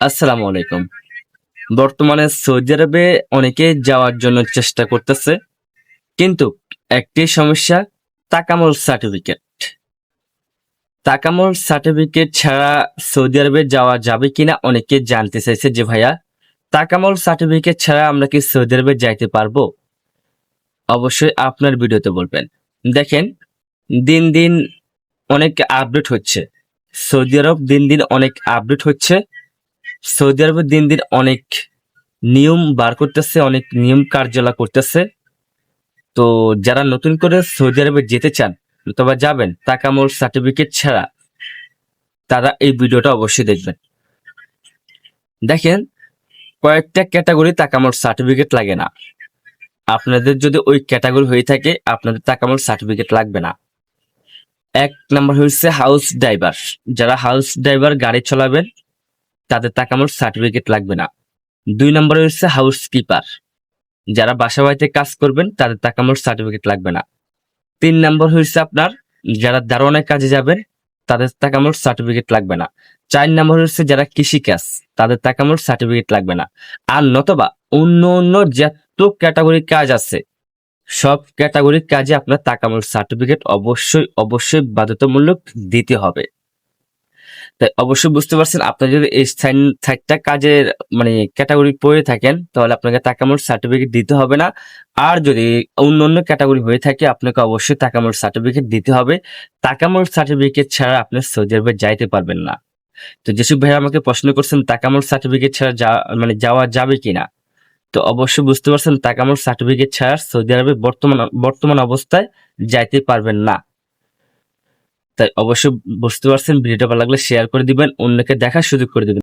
আসসালামু আলাইকুম। বর্তমানে সৌদি আরবে অনেকে যাওয়ার জন্য চেষ্টা করতেছে, কিন্তু একটি সমস্যা, তাকামুল সার্টিফিকেট। তাকামুল সার্টিফিকেট ছাড়া সৌদি আরবে যাওয়া যাবে কিনা অনেকে জানতে চাইছে যে ভাইয়া, তাকামুল সার্টিফিকেট ছাড়া আমরা কি সৌদি আরবে যাইতে পারবো? অবশ্যই আপনার ভিডিওতে বলবেন। দেখেন, দিন দিন অনেক আপডেট হচ্ছে। সৌদি আরব দিন দিন অনেক আপডেট হচ্ছে। সৌদি আরবে দিন দিন অনেক নিয়ম বার করতেছে, অনেক নিয়ম কার্যকলাপ করতেছে। তো যারা নতুন করে সৌদি আরবে যেতে চান অথবা যাবেন তাকামুল সার্টিফিকেট ছাড়া, তারা এই ভিডিওটা অবশ্যই দেখবেন। দেখেন, কয়েকটা ক্যাটাগরি তাকামুল সার্টিফিকেট লাগে না। আপনাদের যদি ওই ক্যাটাগরি হয়ে থাকে, আপনাদের তাকামুল সার্টিফিকেট লাগবে না। এক নাম্বার হচ্ছে হাউস ড্রাইভার। যারা হাউস ড্রাইভার গাড়ি চালাবেন, তাদের তাকামুল সার্টিফিকেট লাগবে না। 2 নম্বরে হচ্ছে হাউস কিপার। যারা বাসা বাড়িতে কাজ করবেন, তাদের তাকামুল সার্টিফিকেট লাগবে না। 3 নম্বর হচ্ছে আপনার যারা দারোয়ানের কাজে যাবেন, তাদের তাকামুল সার্টিফিকেট লাগবে না। 4 নম্বর হচ্ছে যারা কৃষিকাজ, তাদের তাকামুল সার্টিফিকেট লাগবে না। আর নতবা অন্য অন্য যত ক্যাটাগরি কাজ আছে, সব ক্যাটাগরির কাজে আপনার তাকামুল সার্টিফিকেট অবশ্যই অবশ্যই বাধ্যতামূলক দিতে হবে। তাই অবশ্যই বুঝতে পারছেন, আপনার যদি এই সাইটটা কাজের মানে ক্যাটাগরি পড়ে থাকেন, তাহলে আপনাকে তাকামুল সার্টিফিকেট দিতে হবে না। আর যদি অন্য অন্য ক্যাটাগরি হয়ে থাকে, আপনাকে অবশ্যই তাকামুল সার্টিফিকেট দিতে হবে। তাকামুল সার্টিফিকেট ছাড়া আপনি সৌদি আরবে যাইতে পারবেন না। তো যেসব ভাই আমাকে প্রশ্ন করছেন তাকামুল সার্টিফিকেট ছাড়া যাওয়া যাবে কিনা, তো অবশ্যই বুঝতে পারছেন তাকামুল সার্টিফিকেট ছাড়া সৌদি আরবে বর্তমান অবস্থায় যাইতে পারবেন না। তাই অবশ্যই বুঝতে পারছেন, ভিডিওটা ভালো লাগলে শেয়ার করে দিবেন, অন্যকে দেখার সুযোগ করে দিবেন।